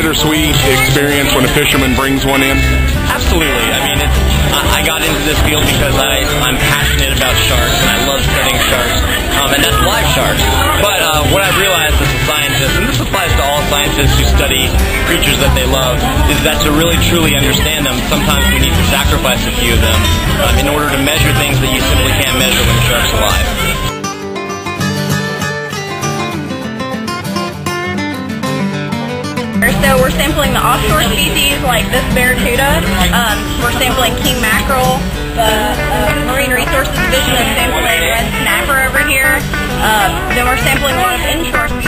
bittersweet experience when a fisherman brings one in? Absolutely. I mean, I got into this field because I'm passionate about sharks and I love studying sharks, and that's live sharks. But what I've realized as a scientist, and this applies to all scientists who study creatures that they love, is that to really truly understand them, sometimes we need to sacrifice a few of them in order to measure things that you simply can't measure when the shark's alive. So we're sampling the offshore species like this barracuda. We're sampling king mackerel. The Marine Resources Division is sampling red snapper over here. Then we're sampling a lot of inshore species.